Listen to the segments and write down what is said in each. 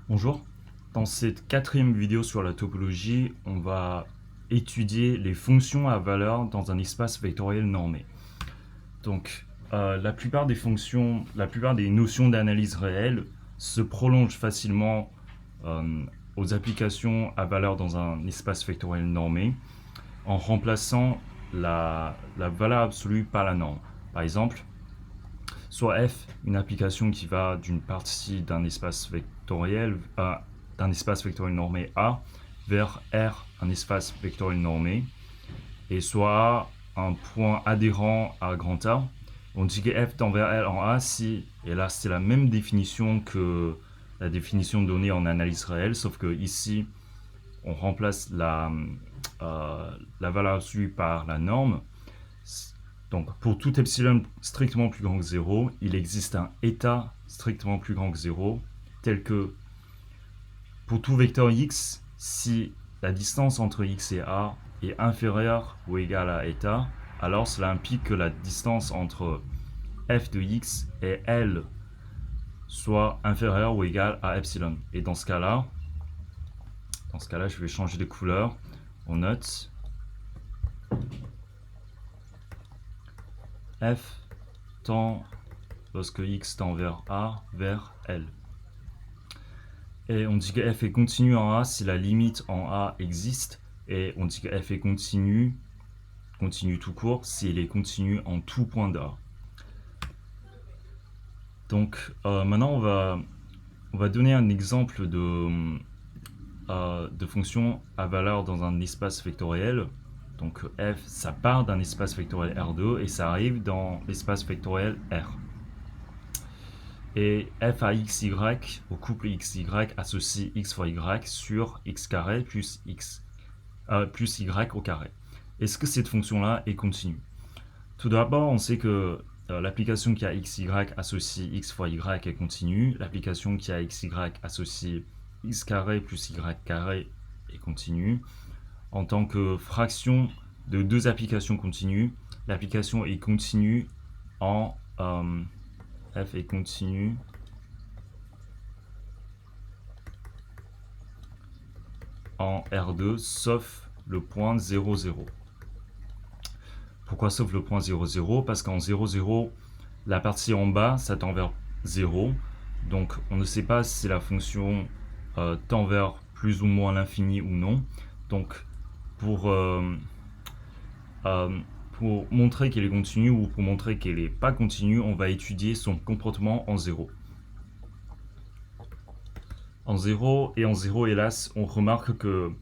Bonjour, dans cette quatrième vidéo sur la topologie, on va étudier les fonctions à valeur dans un espace vectoriel normé. Donc, la plupart des fonctions, la plupart des notions d'analyse réelle se prolongent facilement aux applications à valeur dans un espace vectoriel normé en remplaçant la valeur absolue par la norme. Par exemple, soit f, une application qui va d'une partie d'un espace vectoriel normé A vers R, un espace vectoriel normé, et soit un point adhérent à grand A. On dit que f tend vers L en A si, et là c'est la même définition que la définition donnée en analyse réelle, sauf que ici on remplace la valeur absolue par la norme. Donc, pour tout epsilon strictement plus grand que 0, il existe un état strictement plus grand que 0, tel que pour tout vecteur x, si la distance entre x et a est inférieure ou égale à état, alors cela implique que la distance entre f de x et L soit inférieure ou égale à epsilon. Et dans ce cas-là, je vais changer de couleur. On note f tend, lorsque x tend vers A, vers L. Et on dit que f est continu en A si la limite en A existe, et on dit que f est continu tout court, si elle est continue en tout point d'A. Donc maintenant on va donner un exemple de fonction à valeur dans un espace vectoriel. Donc f, ça part d'un espace vectoriel R2 et ça arrive dans l'espace vectoriel R. Et f à xy, au couple xy, associe x fois y sur x carré plus y au carré. Est-ce que cette fonction-là est continue? Tout d'abord, on sait que l'application qui a xy associe x fois y est continue. L'application qui a xy associe x carré plus y carré est continue. En tant que fraction de deux applications continues, l'application est continue en f est continue en R2 sauf le point 0, 0. Pourquoi sauf le point 0, 0? Parce qu'en 0, 0, la partie en bas, ça tend vers 0. Donc on ne sait pas si la fonction tend vers plus ou moins l'infini ou non. Donc pour montrer qu'elle est continue ou pour montrer qu'elle n'est pas continue, on va étudier son comportement en 0. En 0 et en 0, hélas, on remarque que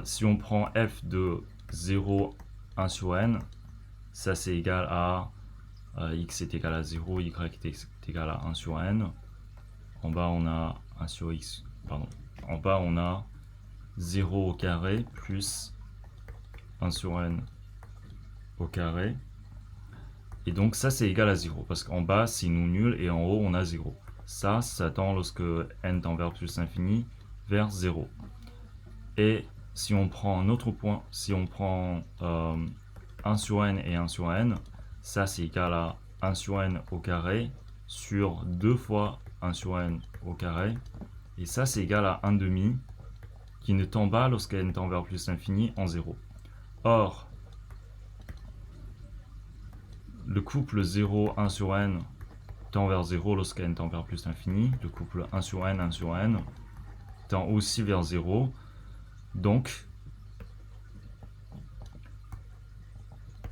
si on prend f de 0, 1 sur n, ça c'est égal à x est égal à 0, y est égal à 1 sur n. En bas on a 1 sur x, pardon. En bas on a 0 au carré plus 1 sur n au carré. Et donc ça c'est égal à 0, parce qu'en bas c'est non nul et en haut on a 0. Ça tend lorsque n tend vers plus l'infini vers 0. Et si on prend un autre point, si on prend 1 sur n et 1 sur n, ça c'est égal à 1 sur n au carré sur 2 fois 1 sur n au carré. Et ça c'est égal à 1 demi, qui ne tend pas lorsque n tend vers plus l'infini en 0. Or, le couple 0, 1 sur n tend vers 0 lorsque n tend vers plus l'infini. Le couple 1 sur n tend aussi vers 0. Donc,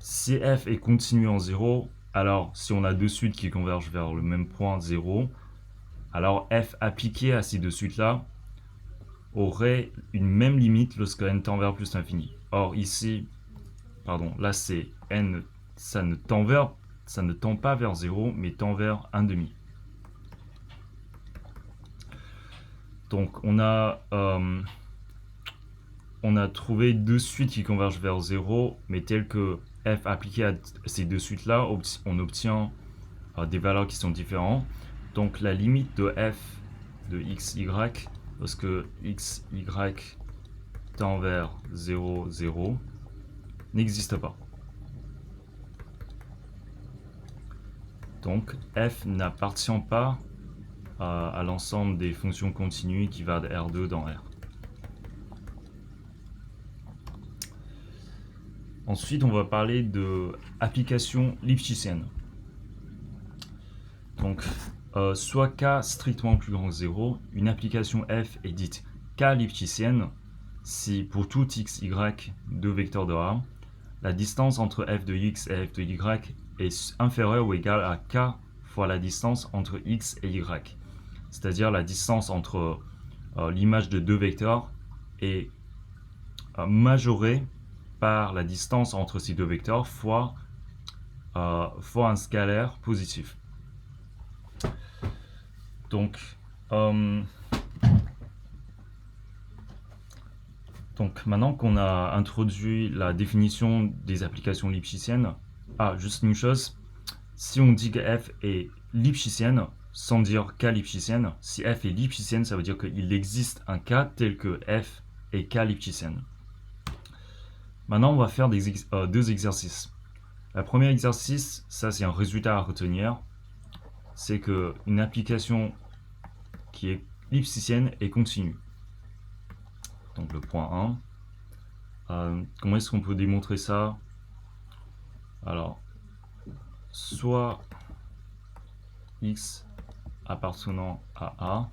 si f est continu en 0, alors si on a deux suites qui convergent vers le même point 0, alors f appliqué à ces deux suites-là aurait une même limite lorsque n tend vers plus l'infini. Or ici, pardon, là c'est n, ça ne tend pas vers 0, mais tend vers 1 demi. Donc on a trouvé deux suites qui convergent vers 0, mais telles que f appliqué à ces deux suites-là, on obtient des valeurs qui sont différentes. Donc la limite de f de xy, lorsque xy tend vers 0, 0, n'existe pas. Donc f n'appartient pas à l'ensemble des fonctions continues qui va de R2 dans R. Ensuite, on va parler de application lipschitzienne. Donc, soit K strictement plus grand que 0, une application F est dite K lipschitzienne si pour tout x, y, deux vecteurs de A, la distance entre f de x et f de y est inférieure ou égale à K fois la distance entre x et y. C'est-à-dire la distance entre l'image de deux vecteurs est majorée par la distance entre ces deux vecteurs fois un scalaire positif. Donc maintenant qu'on a introduit la définition des applications lipschitziennes, juste une chose, si on dit que f est lipschitzienne, sans dire K lipschitzienne, si f est lipschitzienne, ça veut dire qu'il existe un cas tel que f est K lipschitzienne. Maintenant, on va faire deux exercices. Le premier exercice, ça c'est un résultat à retenir, c'est qu'une application qui est lipschitzienne est continue. Donc le point 1. Comment est-ce qu'on peut démontrer ça? Alors, soit x appartenant à A,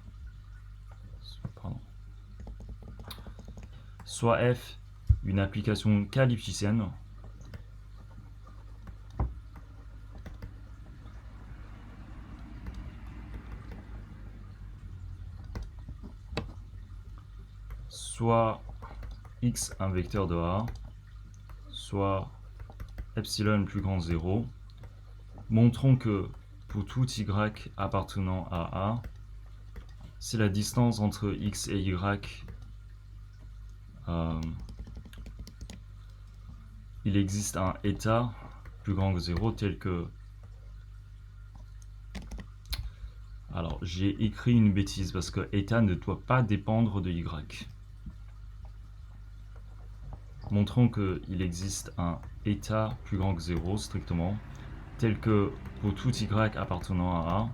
soit f une application K lipschitzienne, soit x un vecteur de A, soit epsilon plus grand 0. Montrons que pour tout y appartenant à A, si la distance entre x et y il existe un état plus grand que 0 tel que... Alors j'ai écrit une bêtise parce que état ne doit pas dépendre de y. Montrons qu'il existe un état plus grand que 0 strictement, tel que pour tout y appartenant à A,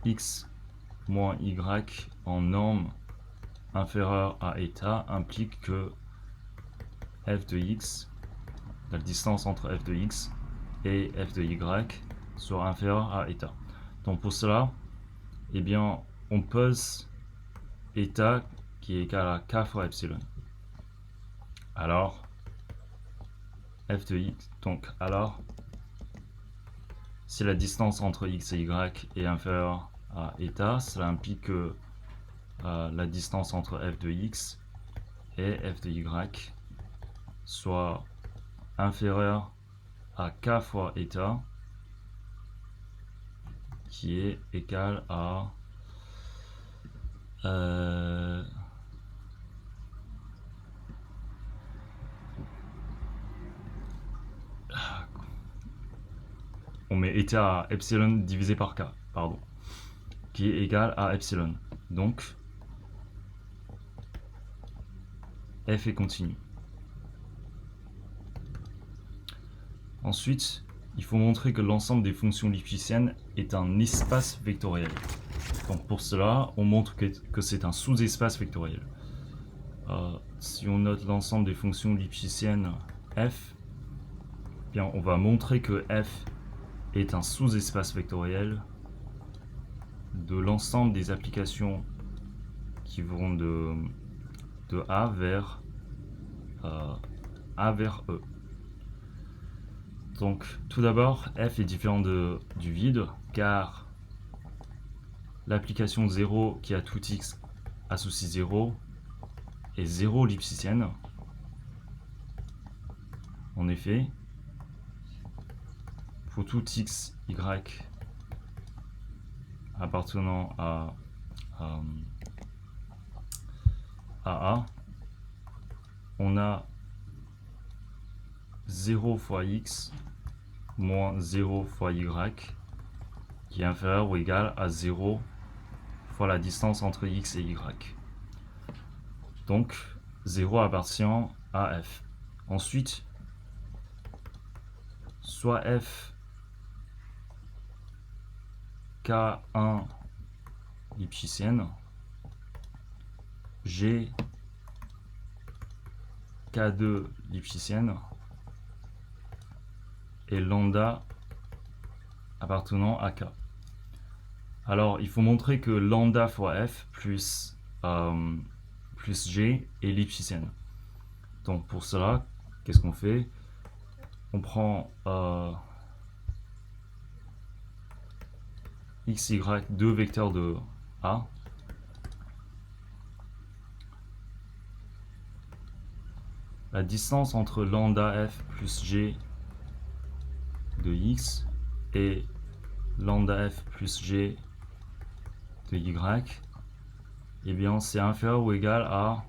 x moins y en norme inférieure à état implique que f de x, la distance entre f de x et f de y, soit inférieure à état. Donc pour cela, eh bien, on pose état qui est égal à k fois epsilon. Alors, f de x, donc alors, si la distance entre x et y est inférieure à état, cela implique que la distance entre f de x et f de y soit inférieure à k fois état, qui est égal à on met état à epsilon divisé par k, pardon, qui est égal à epsilon. Donc, f est continu. Ensuite, il faut montrer que l'ensemble des fonctions lipschitziennes est un espace vectoriel. Donc pour cela, on montre que c'est un sous-espace vectoriel. Si on note l'ensemble des fonctions lipschitziennes f, bien on va montrer que f est un sous-espace vectoriel de l'ensemble des applications qui vont de A vers E. Donc tout d'abord, f est différent du vide, car l'application 0 qui a tout x associe 0 est 0 lipschitzienne. En effet, pour tout x, y appartenant à A, on a 0 fois x moins 0 fois y qui est inférieur ou égal à 0 fois la distance entre x et y. Donc 0 appartient à f. Ensuite, soit f K1 lipschitzienne, G K2 lipschitzienne et lambda appartenant à K. Alors, il faut montrer que lambda fois F plus G est lipschitzienne. Donc, pour cela, qu'est-ce qu'on fait? On prend x, y, deux vecteurs de A. La distance entre lambda f plus g de x et lambda f plus g de y, eh bien c'est inférieur ou égal à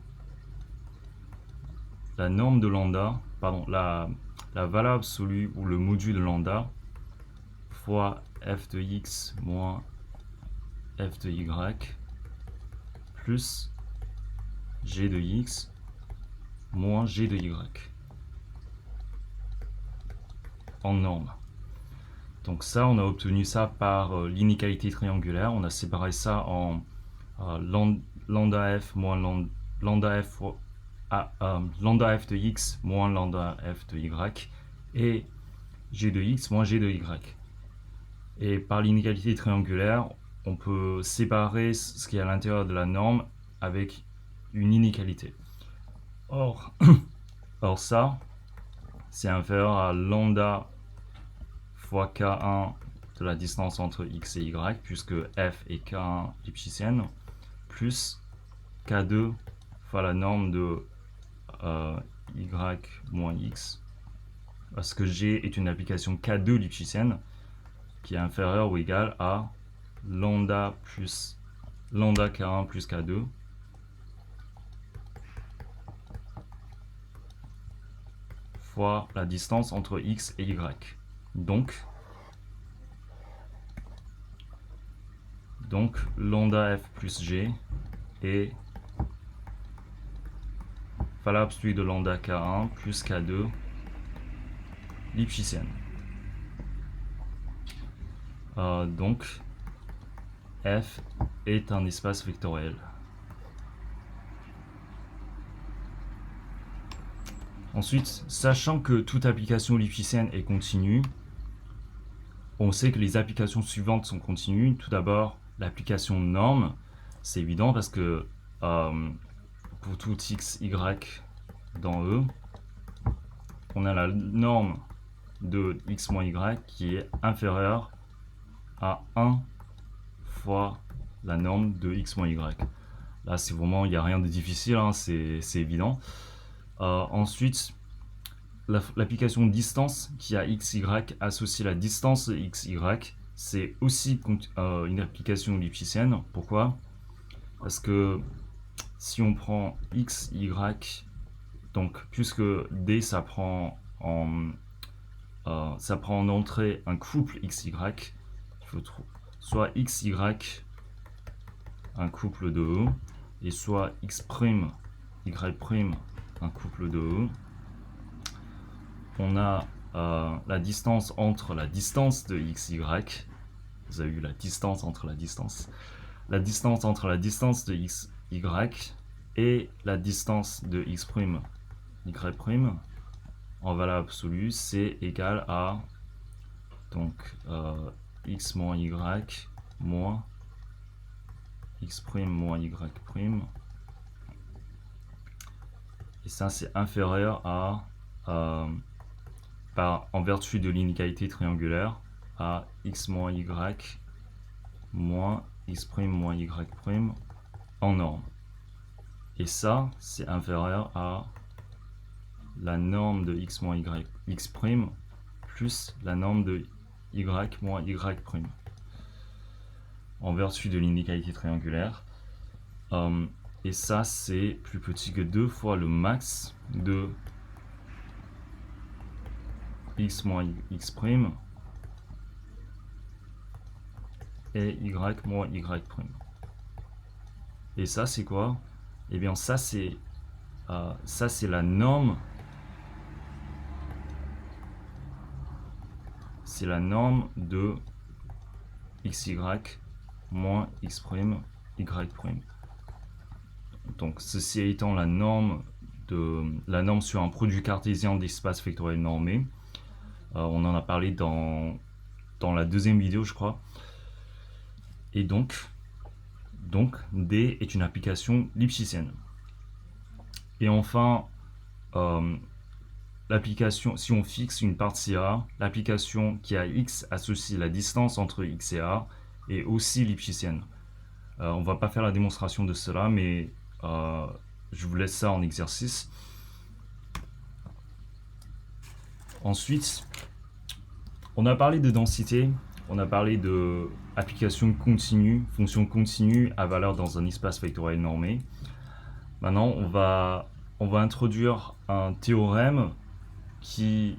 la norme de lambda, pardon, la valeur absolue ou le module de lambda fois f de x moins f de y plus g de x moins g de y en norme. Donc ça, on a obtenu ça par l'inégalité triangulaire. On a séparé ça en lambda f moins lambda f de x moins lambda f de y et g de x moins g de y. Et par l'inégalité triangulaire, on peut séparer ce qui est à l'intérieur de la norme avec une inégalité. Or ça, c'est inférieur à lambda fois K1 de la distance entre x et y, puisque f est K1 lipschitzienne, plus K2 fois la norme de y moins x, parce que G est une application K2 lipschitzienne qui est inférieure ou égale à lambda K1 plus K2 fois la distance entre x et y. Donc lambda f plus g est valeur absolue de lambda K1 plus K2 lipschitzienne. Donc F est un espace vectoriel. Ensuite, sachant que toute application lipschitzienne est continue, on sait que les applications suivantes sont continues. Tout d'abord, l'application norme, c'est évident parce que pour tout x, y dans E, on a la norme de x moins y qui est inférieure à 1 fois la norme de x moins y. Là, c'est vraiment, il n'y a rien de difficile, hein, c'est évident. Ensuite, l'application distance qui a x, y associée à la distance de x, y, c'est aussi une application lipschitzienne. Pourquoi? Parce que si on prend x, y, donc puisque D ça prend en entrée un couple x, y, il faut soit x, y un couple de E et soit x', y', un couple de E. On a la distance entre la distance de x, y. Vous avez eu la distance entre la distance. La distance entre la distance de x, y et la distance de x', y' en valeur absolue, c'est égal à donc x moins y moins x' moins y'. Et ça, c'est inférieur à en vertu de l'inégalité triangulaire à x moins y moins x' moins y' en norme. Et ça, c'est inférieur à la norme de x moins y x' plus la norme de y moins y'. En vertu de l'inégalité triangulaire. Et ça, c'est plus petit que 2 fois le max de x moins x' et y moins y'. Et ça, c'est quoi? Eh bien, ça, c'est la norme. C'est la norme de xy moins x' y'. Donc ceci étant la norme sur un produit cartésien d'espace vectoriel normé. On en a parlé dans la deuxième vidéo, je crois. Et donc D est une application lipschitzienne. Et enfin, l'application, si on fixe une partie A, l'application qui a X associe la distance entre X et A est aussi lipschitzienne. On ne va pas faire la démonstration de cela, mais je vous laisse ça en exercice. Ensuite, on a parlé de densité, on a parlé de application continue, fonction continue à valeur dans un espace vectoriel normé. Maintenant, on va introduire un théorème qui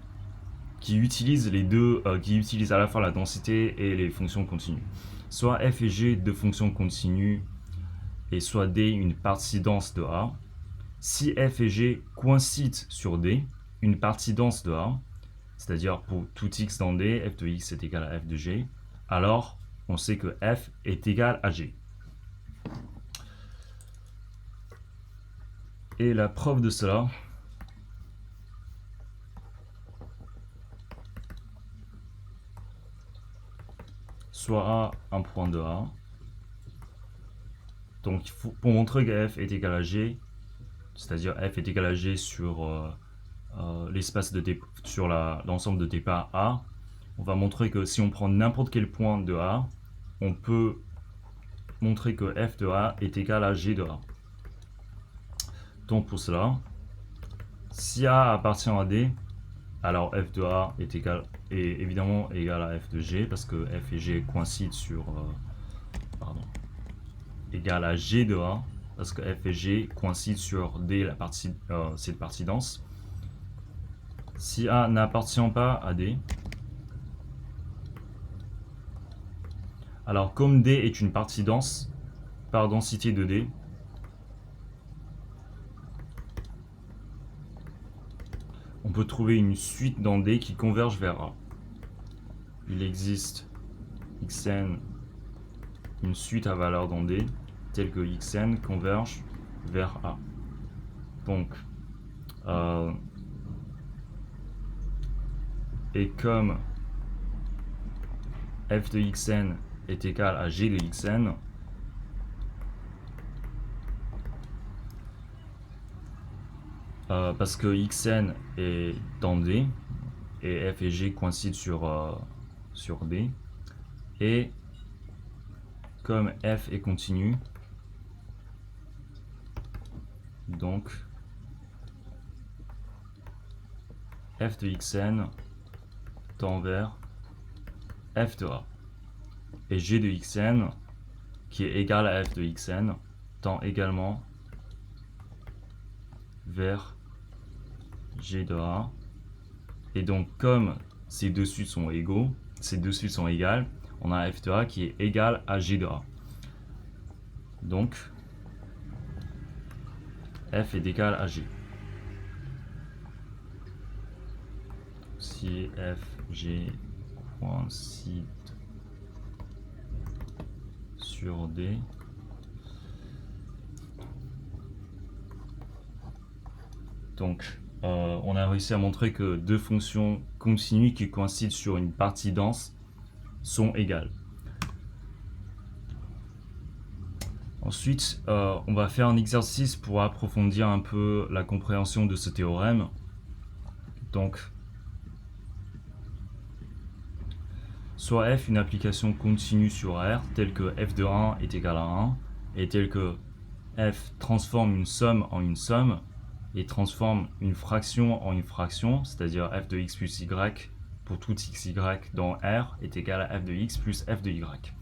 utilise les deux, qui utilise à la fois la densité et les fonctions continues. Soit f et g deux fonctions continues et soit d une partie dense de A. Si f et g coïncident sur d, une partie dense de A, c'est-à-dire pour tout x dans d, f de x est égal à f de g, alors on sait que f est égal à g. Et la preuve de cela, soit A un point de A. Donc pour montrer que f est égal à g, c'est-à-dire f est égal à g sur l'espace de sur l'ensemble de départ A, on va montrer que si on prend n'importe quel point de A, on peut montrer que f de A est égal à g de A. Donc pour cela, si A appartient à D, alors f de A est évidemment égal à f de G, parce que f et G coïncident sur égal à G de A, parce que f et G coïncident sur D, cette partie dense. Si A n'appartient pas à D, alors comme D est une partie dense par densité de D, on peut trouver une suite dans D qui converge vers A. Il existe xn, une suite à valeur dans D, telle que xn converge vers A. Donc, et comme f de xn est égal à g de xn, parce que xn est dans D et f et g coïncident sur D, et comme f est continu, donc f de xn tend vers f de A, et g de xn qui est égal à f de xn tend également vers g de A. Et donc comme ces deux suites sont égales, on a f de A qui est égal à g de A. Donc f est égal à g. Si f, g coïncide sur D, donc on a réussi à montrer que deux fonctions continues qui coïncident sur une partie dense sont égales. Ensuite, on va faire un exercice pour approfondir un peu la compréhension de ce théorème. Donc, soit f une application continue sur R, telle que f de 1 est égal à 1, et telle que f transforme une somme en une somme, et transforme une fraction en une fraction, c'est-à-dire f de x plus y pour tout xy dans R est égal à f de x plus f de y.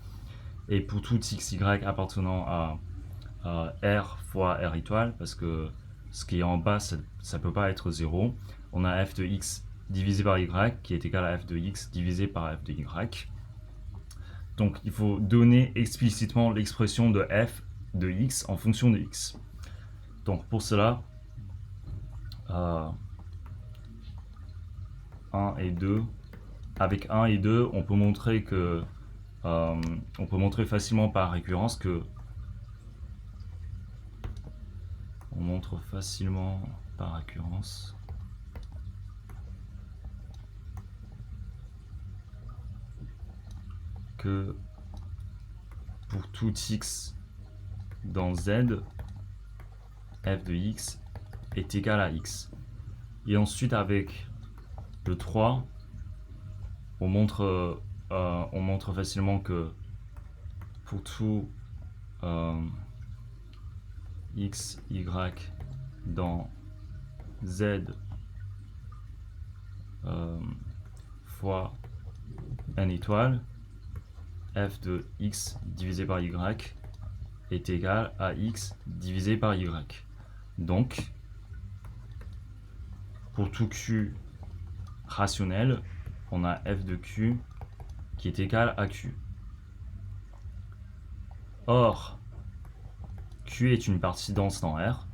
Et pour tout xy appartenant à R fois R étoile, parce que ce qui est en bas, ça ne peut pas être 0, on a f de x divisé par y qui est égal à f de x divisé par f de y. Donc il faut donner explicitement l'expression de f de x en fonction de x. Donc pour cela, 1 et 2, avec 1 et 2, on peut montrer facilement par récurrence que montre facilement par occurrence que pour tout x dans z, f de x est égal à x. Et ensuite avec le 3, on montre facilement que pour tout x, y dans z fois n étoile, f de x divisé par y est égal à x divisé par y. Donc, pour tout q rationnel, on a f de q qui est égal à q. Or, q est une partie dense dans R.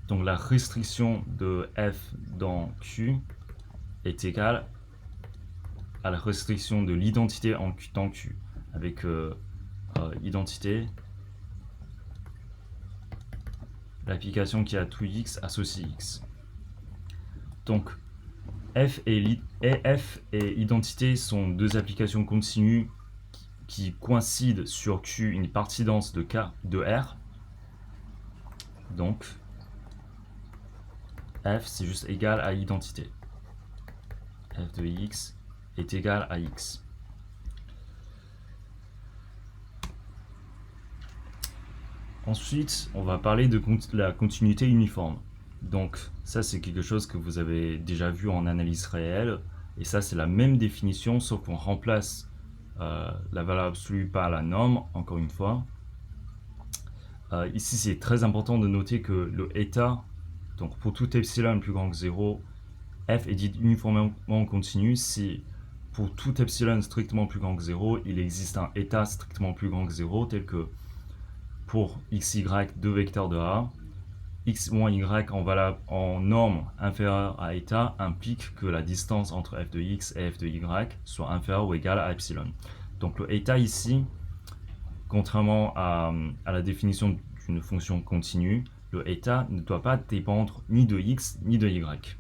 Donc la restriction de f dans q est égale à la restriction de l'identité dans q, avec identité, l'application qui a tout x associe x. Donc f et identité sont deux applications continues qui coïncident sur q, une partie dense de R. Donc f c'est juste égal à identité. F de x est égal à x. Ensuite, on va parler de la continuité uniforme. Donc ça c'est quelque chose que vous avez déjà vu en analyse réelle, et ça c'est la même définition sauf qu'on remplace la valeur absolue par la norme, encore une fois. Ici c'est très important de noter que le état, donc pour tout epsilon plus grand que 0, f est dit uniformément continu si pour tout epsilon strictement plus grand que 0, il existe un état strictement plus grand que 0, tel que pour xy, deux vecteurs de A, x moins y en norme inférieure à état implique que la distance entre f de x et f de y soit inférieure ou égale à epsilon. Donc le état ici, contrairement à la définition d'une fonction continue, le état ne doit pas dépendre ni de x ni de y.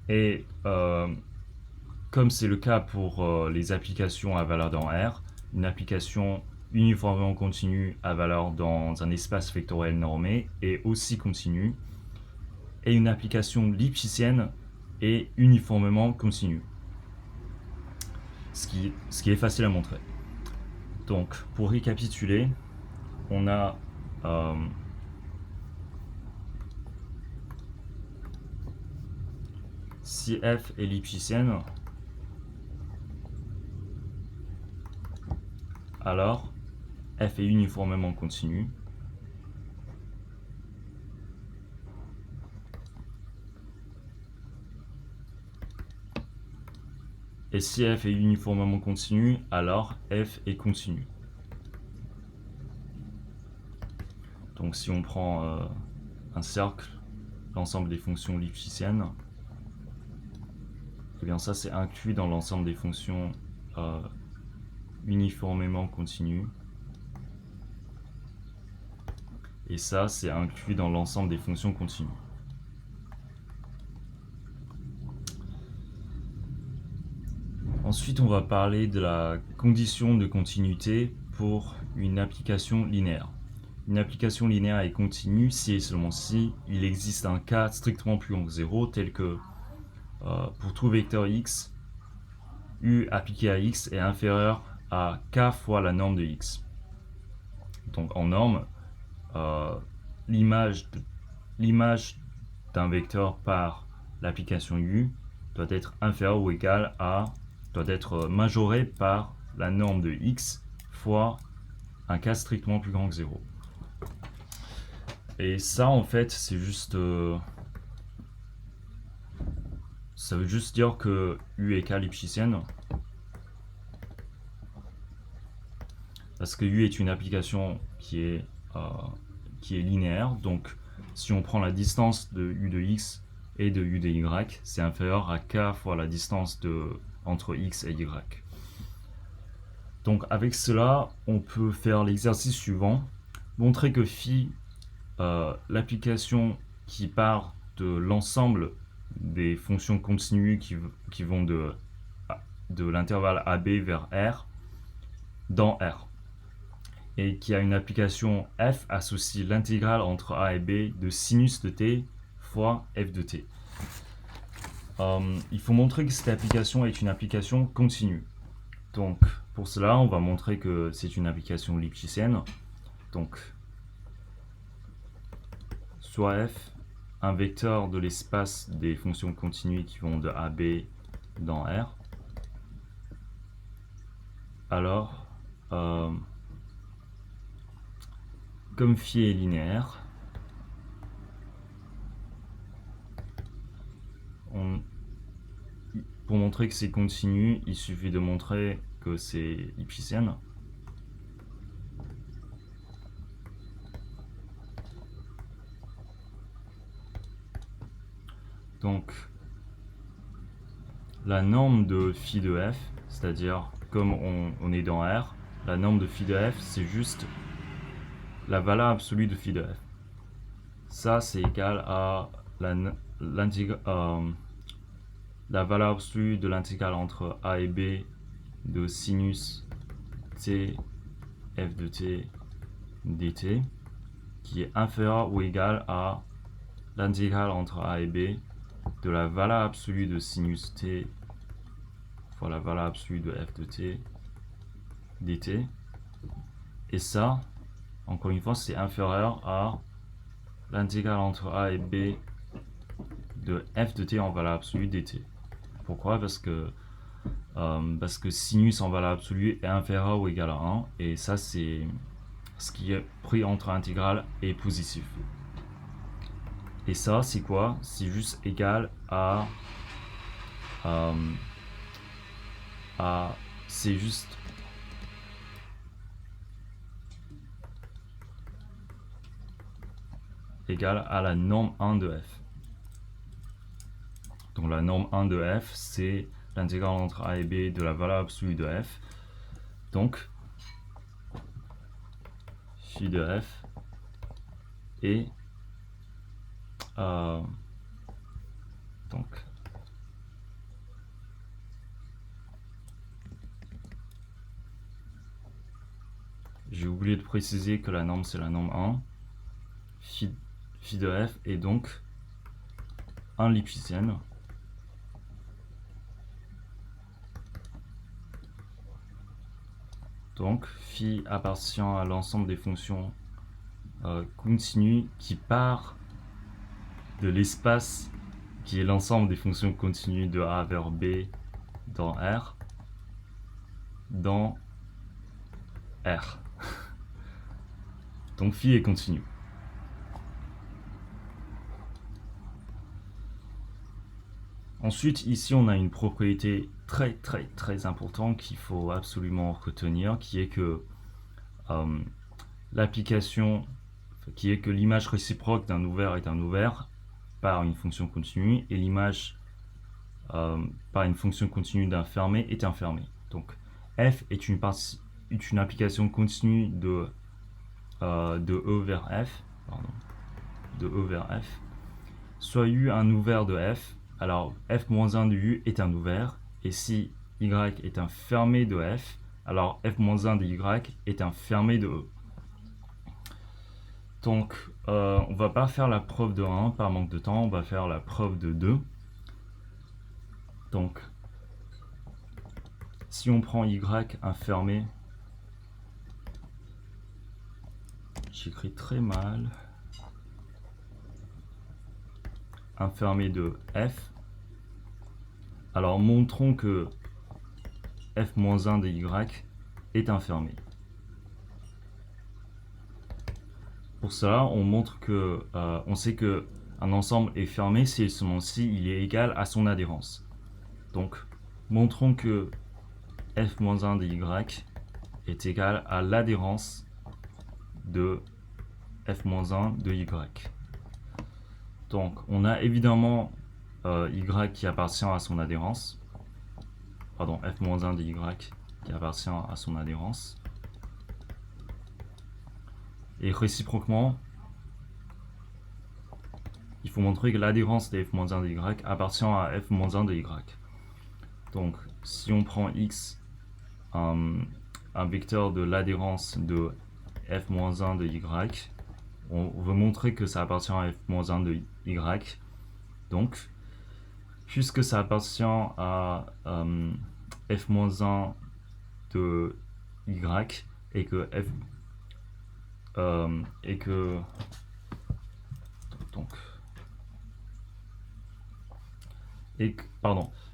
Et comme c'est le cas pour les applications à valeur dans R, une application uniformément continue à valeur dans un espace vectoriel normé est aussi continue, et une application lipschitzienne est uniformément continue, ce qui est facile à montrer. Donc pour récapituler, on a si f est lipschitzienne, alors f est uniformément continu. Et si f est uniformément continu, alors f est continu. Donc si on prend un cercle, l'ensemble des fonctions lipschitziennes, et bien ça c'est inclus dans l'ensemble des fonctions uniformément continues. Et ça c'est inclus dans l'ensemble des fonctions continues. Ensuite, on va parler de la condition de continuité pour une application linéaire. Une application linéaire est continue si et seulement si il existe un cas strictement plus grand que 0, tel que pour tout vecteur x, u appliqué à x est inférieur à k fois la norme de x. Donc en norme, l'image d'un vecteur par l'application u doit être inférieure ou égale à, doit être majorée par la norme de x fois un cas strictement plus grand que 0. Et ça en fait c'est juste ça veut juste dire que u est k lipschitzienne, parce que u est une application qui est linéaire. Donc si on prend la distance de u de x et de u de y, c'est inférieur à k fois la distance entre x et y. Donc avec cela, on peut faire l'exercice suivant. Montrer que phi, l'application qui part de l'ensemble des fonctions continues qui vont de l'intervalle AB vers R dans R. Et qui a une application f associe l'intégrale entre a et b de sinus de t fois f de t. Il faut montrer que cette application est une application continue. Donc pour cela, on va montrer que c'est une application lipschitzienne. Donc soit f, un vecteur de l'espace des fonctions continues qui vont de AB dans R. Alors, comme phi est linéaire, pour montrer que c'est continu, il suffit de montrer que c'est lipschitzienne. Donc, la norme de phi de f, c'est-à-dire comme on est dans R, la norme de phi de f, c'est juste la valeur absolue de phi de f. Ça, c'est égal à la valeur absolue de l'intégrale entre a et b de sinus t f de t dt, qui est inférieur ou égal à l'intégrale entre a et b de la valeur absolue de sinus t fois la valeur absolue de f de t dt. Et ça, encore une fois, c'est inférieur à l'intégrale entre a et b de f de t en valeur absolue dt. Pourquoi? Parce que sinus en valeur absolue est inférieur ou égal à 1, et ça c'est ce qui est pris entre intégrale et positif. Et ça c'est quoi? C'est juste égal à c'est juste égal à la norme 1 de f. Donc la norme 1 de f, c'est l'intégrale entre a et b de la valeur absolue de f. Donc phi de f est donc j'ai oublié de préciser que la norme c'est la norme 1. Phi de f est donc 1 lipschitzienne. Donc phi appartient à l'ensemble des fonctions continues qui part de l'espace qui est l'ensemble des fonctions continues de A vers B dans R dans R. Donc phi est continu. Ensuite, ici, on a une propriété très importante qu'il faut absolument retenir, qui est que l'image réciproque d'un ouvert est un ouvert par une fonction continue, et l'image par une fonction continue d'un fermé est un fermé. Donc f est une application continue de E vers f, soit u un ouvert de f. Alors f-1 de u est un ouvert, et si y est un fermé de f, alors f-1 de y est un fermé de e. Donc on va pas faire la preuve de 1 par manque de temps, on va faire la preuve de 2. Donc si on prend y un fermé, j'écris très mal, un fermé de f, alors montrons que f-1 de y est un fermé. Pour cela, on montre que on sait que un ensemble est fermé si et seulement si il est égal à son adhérence. Donc, montrons que f-1 de y est égal à l'adhérence de f-1 de y. Donc, on a évidemment y qui appartient à son adhérence. Pardon, f-1 de y qui appartient à son adhérence. Et réciproquement, il faut montrer que l'adhérence de f-1 de y appartient à f-1 de y. Donc, si on prend x, un vecteur de l'adhérence de f-1 de y, on veut montrer que ça appartient à f-1 de y. Donc, puisque ça appartient à f-1 de y et que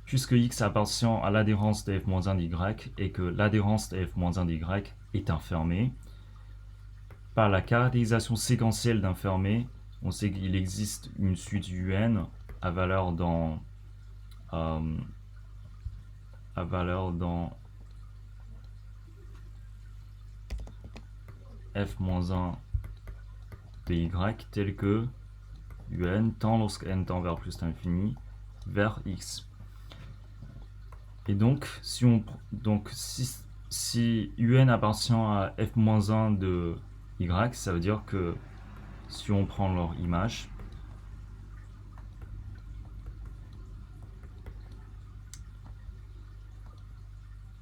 puisque x appartient à l'adhérence de f-1 de y et que l'adhérence de f-1 de y est infermée, par la caractérisation séquentielle d'un fermé, on sait qu'il existe une suite un à valeur dans f-1 de y tel que un tend lorsque n tend vers plus l'infini vers x. Et donc, si un appartient à f-1 de y, ça veut dire que si on prend leur image,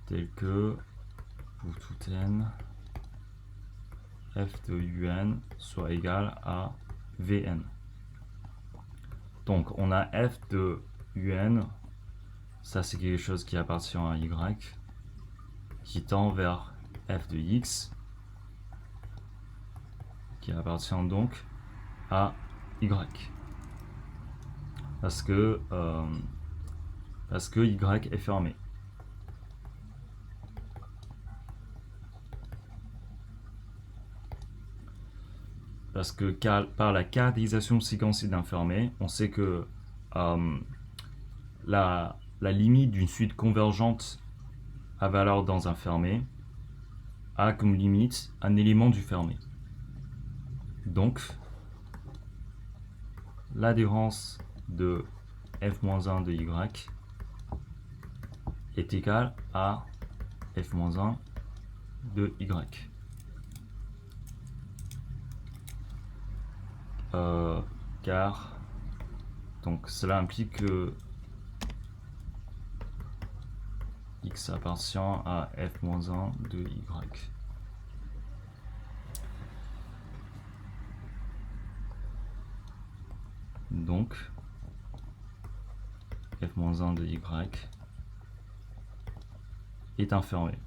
tel que pour tout n, f de un soit égal à vn. Donc on a f de un, ça c'est quelque chose qui appartient à y, qui tend vers f de x, qui appartient donc à y. Parce que y est fermé. Parce que par la caractérisation séquentielle d'un fermé, on sait que la limite d'une suite convergente à valeur dans un fermé a comme limite un élément du fermé. Donc, l'adhérence de f-1 de y est égale à f-1 de y. Car donc cela implique que x appartient à f-1 de y. Donc f-1 de y est infermé.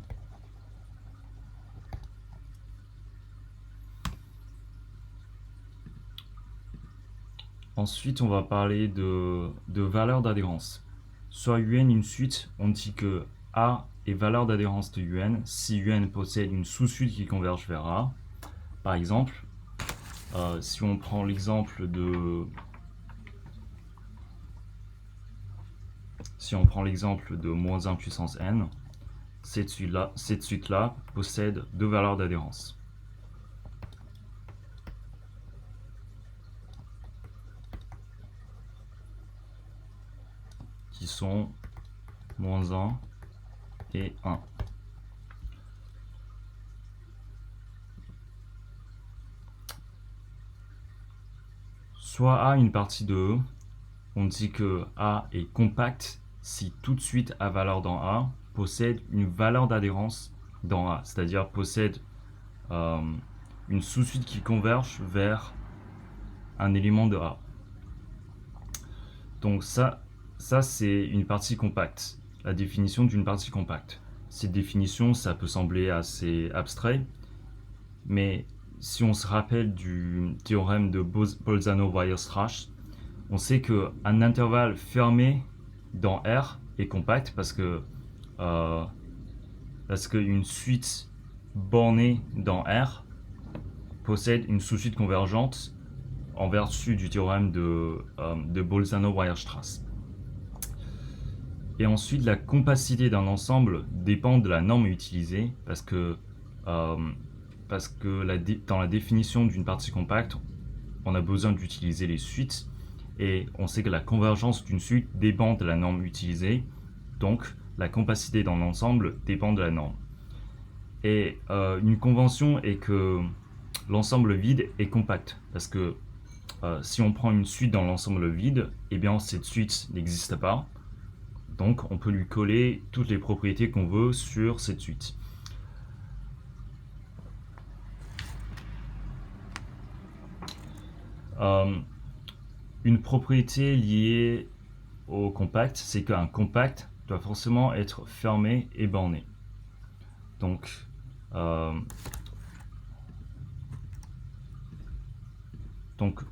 Ensuite, on va parler de valeur d'adhérence. Soit un une suite, on dit que A est valeur d'adhérence de un si un possède une sous-suite qui converge vers A. Par exemple, si on prend l'exemple de moins 1 puissance n, cette suite-là possède deux valeurs d'adhérence. Qui sont moins 1 et 1. Soit A une partie de E, on dit que A est compact si toute suite à valeur dans A possède une valeur d'adhérence dans A, c'est-à-dire possède une sous-suite qui converge vers un élément de A. Donc ça c'est une partie compacte, la définition d'une partie compacte. Cette définition, ça peut sembler assez abstrait, mais si on se rappelle du théorème de Bolzano-Weierstrass, on sait qu'un intervalle fermé dans R est compact parce que une suite bornée dans R possède une sous-suite convergente en vertu du théorème de Bolzano-Weierstrass. Et ensuite, la compacité d'un ensemble dépend de la norme utilisée parce que dans la définition d'une partie compacte, on a besoin d'utiliser les suites et on sait que la convergence d'une suite dépend de la norme utilisée. Donc, la compacité dans l'ensemble dépend de la norme. Et une convention est que l'ensemble vide est compact, parce que si on prend une suite dans l'ensemble vide, eh bien cette suite n'existe pas, donc on peut lui coller toutes les propriétés qu'on veut sur cette suite. Une propriété liée au compact, c'est qu'un compact doit forcément être fermé et borné. Donc,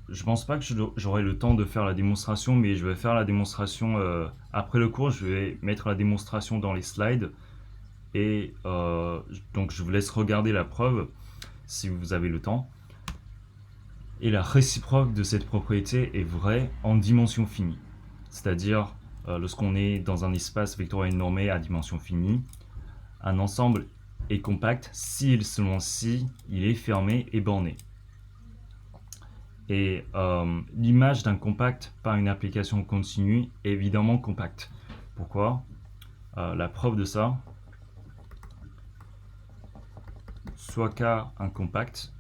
je pense pas que j'aurai le temps de faire la démonstration, mais je vais faire la démonstration après le cours. Je vais mettre la démonstration dans les slides. Et donc, je vous laisse regarder la preuve si vous avez le temps. Et la réciproque de cette propriété est vraie en dimension finie. C'est-à-dire, lorsqu'on est dans un espace vectoriel normé à dimension finie, un ensemble est compact si et seulement si il est fermé et borné. Et l'image d'un compact par une application continue est évidemment compacte. Pourquoi? La preuve de ça, soit K un compact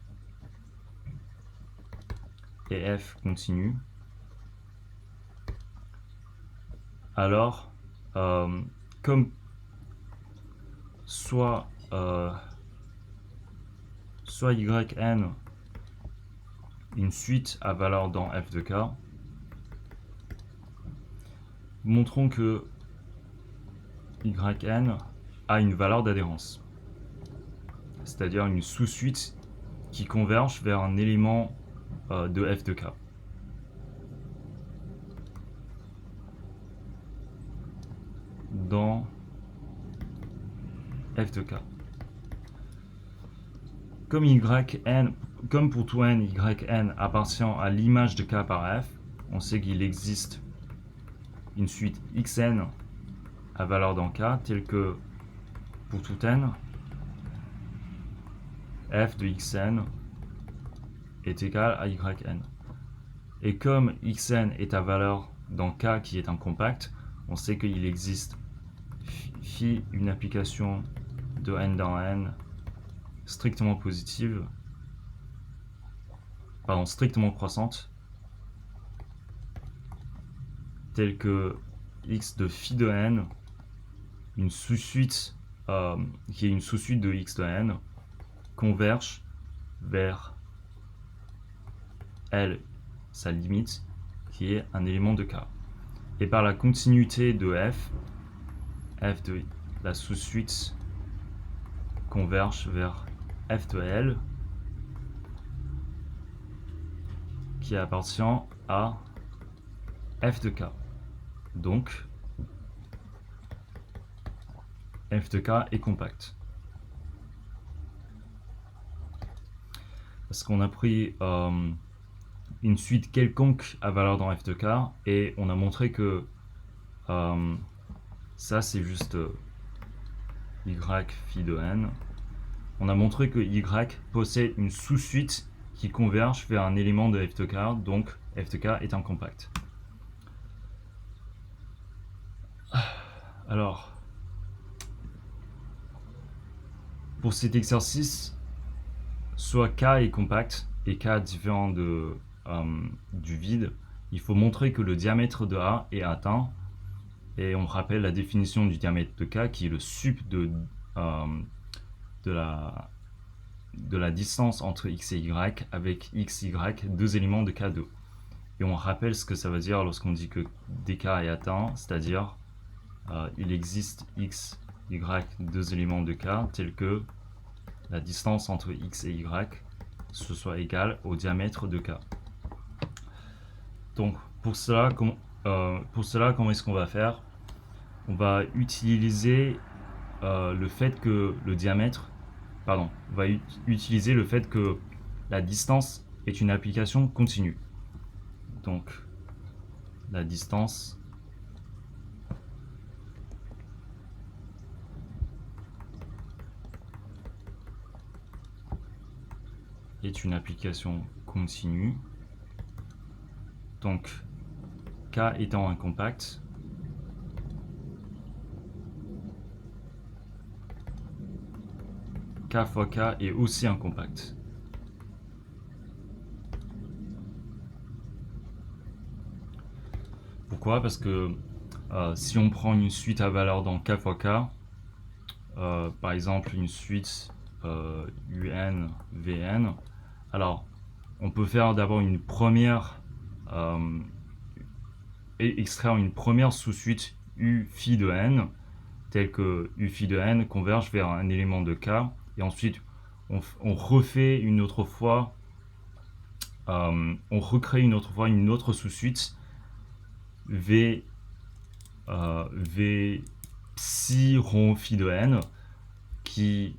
et F continue, alors comme soit Yn une suite à valeur dans f de k, montrons que Yn a une valeur d'adhérence, c'est-à-dire une sous-suite qui converge vers un élément de f de k. Dans f de k. Comme pour tout n, Yn appartient à l'image de k par f, on sait qu'il existe une suite xn à valeur dans k, telle que pour tout n, f de xn est égal à yn. Et comme xn est à valeur dans k qui est un compact, on sait qu'il existe phi une application de n dans n strictement positive, strictement croissante, telle que x de phi de n, une sous-suite qui est une sous-suite de x de n, converge vers L, sa limite, qui est un élément de k. Et par la continuité de f de la sous-suite converge vers f de L, qui appartient à f de k. Donc, f de k est compact. Parce qu'on a pris une suite quelconque à valeur dans f de k et on a montré que ça c'est juste y phi de n. On a montré que y possède une sous-suite qui converge vers un élément de f de k, donc f de k est un compact. Alors, pour cet exercice, soit k est compact et k différent du vide, il faut montrer que le diamètre de A est atteint, et on rappelle la définition du diamètre de k qui est le sup de la distance entre x et y avec x, y, deux éléments de k2. Et on rappelle ce que ça veut dire lorsqu'on dit que dk est atteint, c'est-à-dire il existe x, y, deux éléments de k, tels que la distance entre x et y ce soit égale au diamètre de k. Donc pour cela, comment est-ce qu'on va faire? On va utiliser le fait que utiliser le fait que la distance est une application continue. Donc la distance est une application continue. Donc K étant un compact, K fois K est aussi un compact. Pourquoi? Parce que si on prend une suite à valeur dans K fois K, par exemple une suite UN, VN, alors on peut faire d'abord une première et extraire une première sous-suite U phi de N, telle que U phi de N converge vers un élément de K, et ensuite on refait une autre fois, on recrée une autre fois une autre sous-suite V psi rond phi de N qui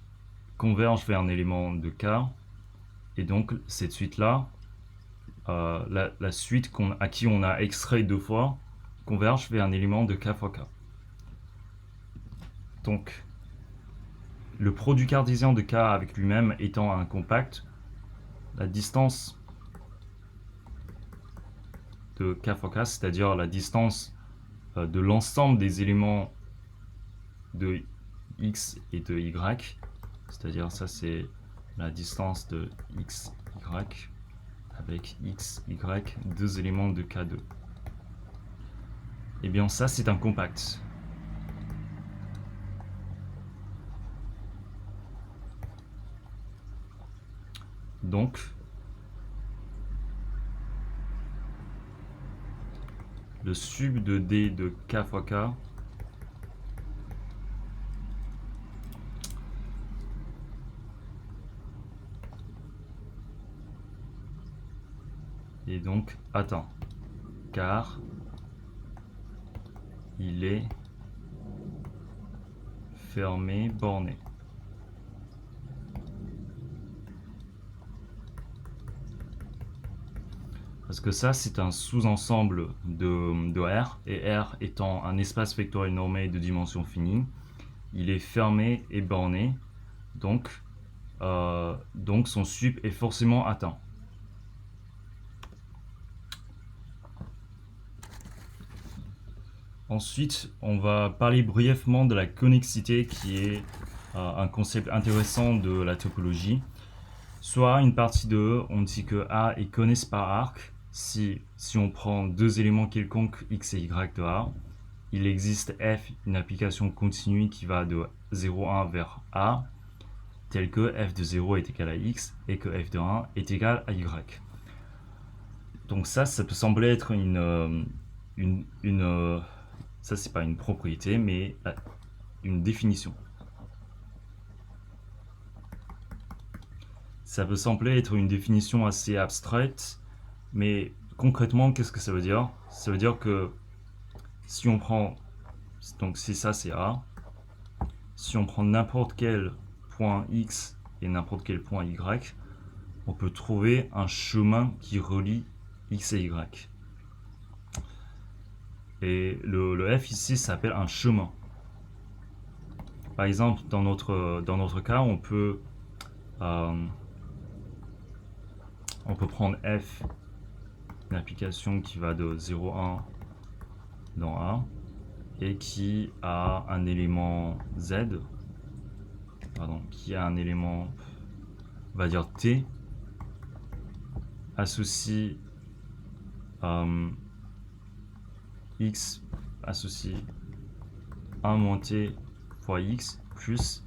converge vers un élément de K, et donc cette suite-là, la suite à qui on a extrait deux fois, converge vers un élément de K fois K. Donc, le produit cartésien de K avec lui-même étant un compact, la distance de K fois K, c'est-à-dire la distance de l'ensemble des éléments de X et de Y, c'est-à-dire ça c'est la distance de X, Y, avec X, Y, deux éléments de K2. Et bien ça c'est un compact. Donc, le sub de D de K fois K est donc atteint, car il est fermé, borné. Parce que ça, c'est un sous-ensemble de R, et R étant un espace vectoriel normé de dimension finie, il est fermé et borné, donc son sup est forcément atteint. Ensuite, on va parler brièvement de la connexité, qui est un concept intéressant de la topologie. Soit une partie de E, on dit que A est connexe par arc. Si on prend deux éléments quelconques X et Y de A, il existe F, une application continue qui va de 0,1 vers A, telle que F de 0 est égal à X et que F de 1 est égal à Y. Donc ça peut sembler être ça c'est pas une propriété, mais une définition. Ça peut sembler être une définition assez abstraite, mais concrètement, qu'est-ce que ça veut dire? Ça veut dire que si on prend, donc si ça c'est A, si on prend n'importe quel point X et n'importe quel point Y, on peut trouver un chemin qui relie X et Y. Et le F ici s'appelle un chemin. Par exemple, dans notre cas, on peut prendre F, une application qui va de 0,1 dans A et qui a un élément Z, qui a un élément, on va dire T, associe X associe 1 moins T fois X plus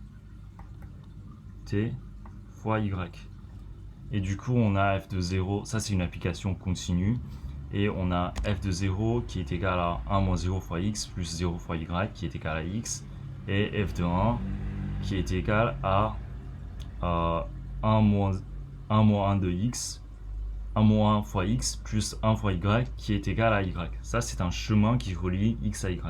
T fois Y. Et du coup, on a f de 0, ça c'est une application continue, et on a f de 0 qui est égal à 1 moins 0 fois x plus 0 fois y qui est égal à x, et f de 1 qui est égal à 1 moins 1 de x, 1 moins 1 fois x plus 1 fois y qui est égal à y. Ça c'est un chemin qui relie x à y.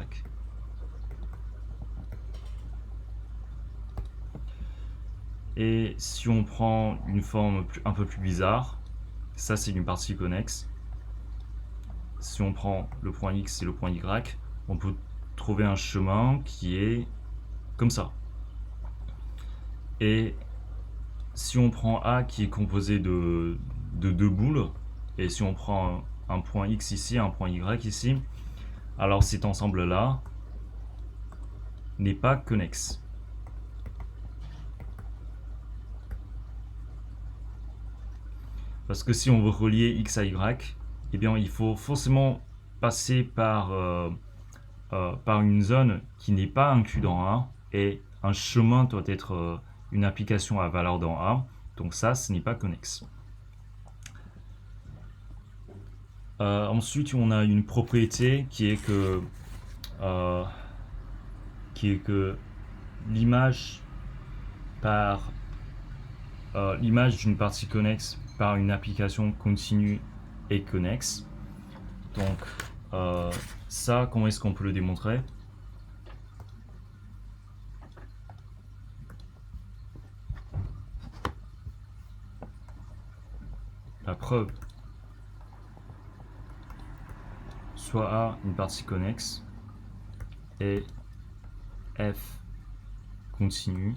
Et si on prend une forme un peu plus bizarre, ça c'est une partie connexe. Si on prend le point X et le point Y, on peut trouver un chemin qui est comme ça. Et si on prend A qui est composé de deux boules, et si on prend un point X ici, un point Y ici, alors cet ensemble-là n'est pas connexe. Parce que si on veut relier x à y, eh bien il faut forcément passer par une zone qui n'est pas inclue dans A, et un chemin doit être une application à valeur dans A, donc ça, ce n'est pas connexe. Ensuite, on a une propriété qui est que l'image d'une partie connexe par une application continue est connexe. Donc ça, comment est-ce qu'on peut le démontrer? La preuve, soit A une partie connexe et F continue,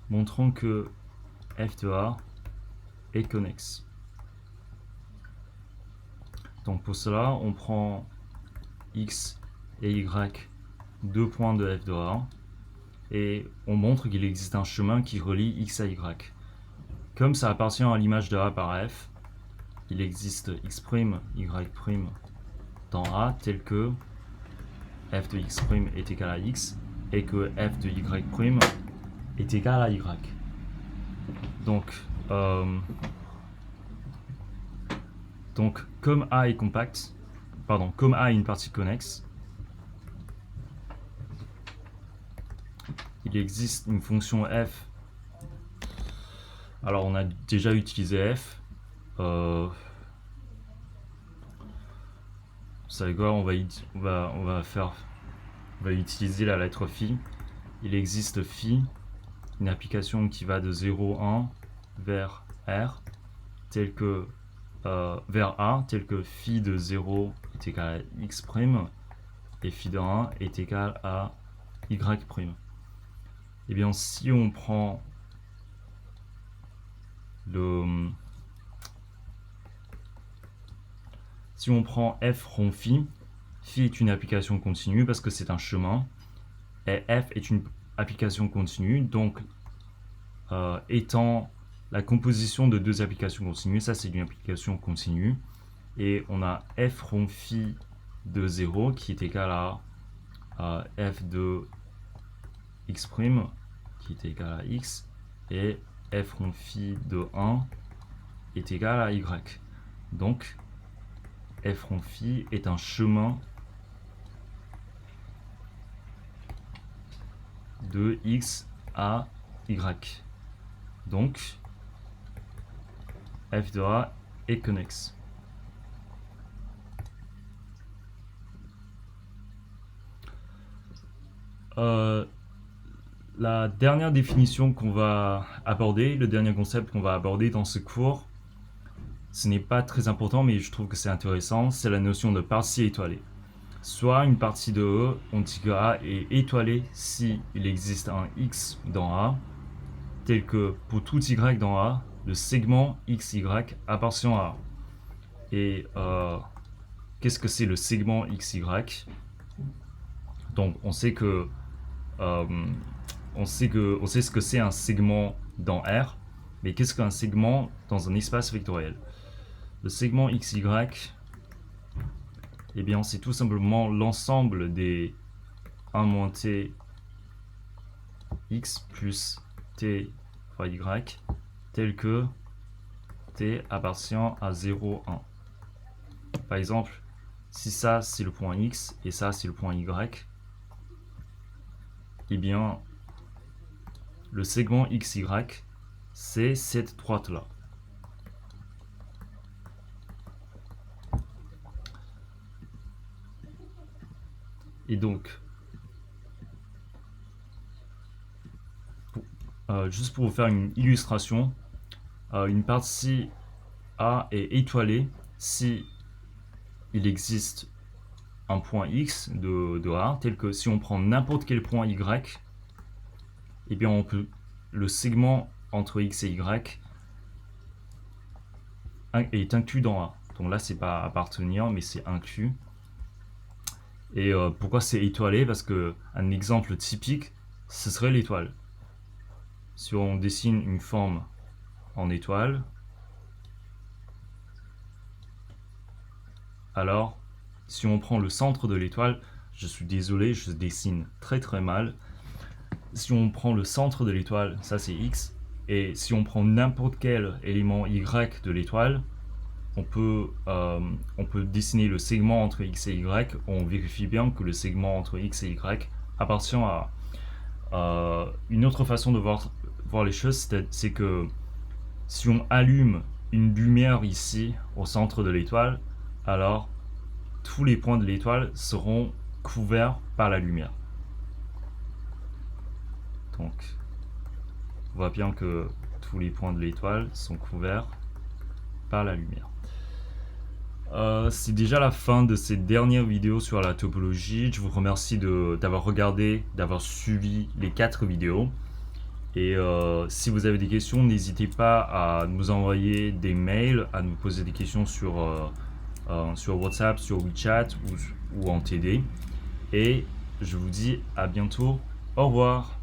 montrant que F de A est connexe. Donc pour cela, on prend X et Y, deux points de F de A, et on montre qu'il existe un chemin qui relie X à Y. Comme ça appartient à l'image de A par F, il existe X', Y' dans A tel que F de X' est égal à X et que F de Y' est égal à Y. Donc comme A est compact, comme A est une partie connexe, il existe une fonction F. Alors on a déjà utilisé F. Vous savez quoi, on va utiliser la lettre phi. Il existe phi, une application qui va de 0,1 vers R, vers A, tel que phi de 0 est égal à X' et phi de 1 est égal à Y'. Et bien si on prend f rond phi, phi est une application continue parce que c'est un chemin, et f est une application continue, donc étant la composition de deux applications continues, ça c'est une application continue, et on a f rond phi de 0 qui est égal à f de x' qui est égal à x, et f rond phi de 1 est égal à y. Donc f rond phi est un chemin de x à y. Donc f de A est connexe. La dernière définition qu'on va aborder, le dernier concept qu'on va aborder dans ce cours, ce n'est pas très important, mais je trouve que c'est intéressant, c'est la notion de partie étoilée. Soit une partie de E, on dit que A est étoilée si il existe un X dans A, tel que pour tout Y dans A, le segment XY appartient à A. Et qu'est-ce que c'est le segment XY? Donc on sait ce que c'est un segment dans R, mais qu'est-ce qu'un segment dans un espace vectoriel? Le segment XY, eh bien c'est tout simplement l'ensemble des 1 - t x plus t fois y, tel que t appartient à 0, 1. Par exemple, si ça c'est le point x et ça c'est le point y, eh bien le segment XY c'est cette droite là. Et donc juste pour vous faire une illustration, une partie A est étoilée si il existe un point X de A, tel que si on prend n'importe quel point Y, et bien on peut, le segment entre X et Y est inclus dans A. Donc là c'est pas appartenir mais c'est inclus. Et pourquoi c'est étoilé? Parce que un exemple typique ce serait l'étoile. Si on dessine une forme en étoile, alors si on prend le centre de l'étoile, je suis désolé, je dessine très très mal. Si on prend le centre de l'étoile, ça c'est X, et si on prend n'importe quel élément Y de l'étoile, on peut dessiner le segment entre X et Y. On vérifie bien que le segment entre X et Y appartient à une autre façon de voir les choses, c'est que si on allume une lumière ici au centre de l'étoile, alors tous les points de l'étoile seront couverts par la lumière. Donc, on voit bien que tous les points de l'étoile sont couverts par la lumière. C'est déjà la fin de cette dernière vidéo sur la topologie. Je vous remercie d'avoir regardé, d'avoir suivi les 4 vidéos. Et si vous avez des questions, n'hésitez pas à nous envoyer des mails, à nous poser des questions sur WhatsApp, sur WeChat ou en TD. Et je vous dis à bientôt. Au revoir.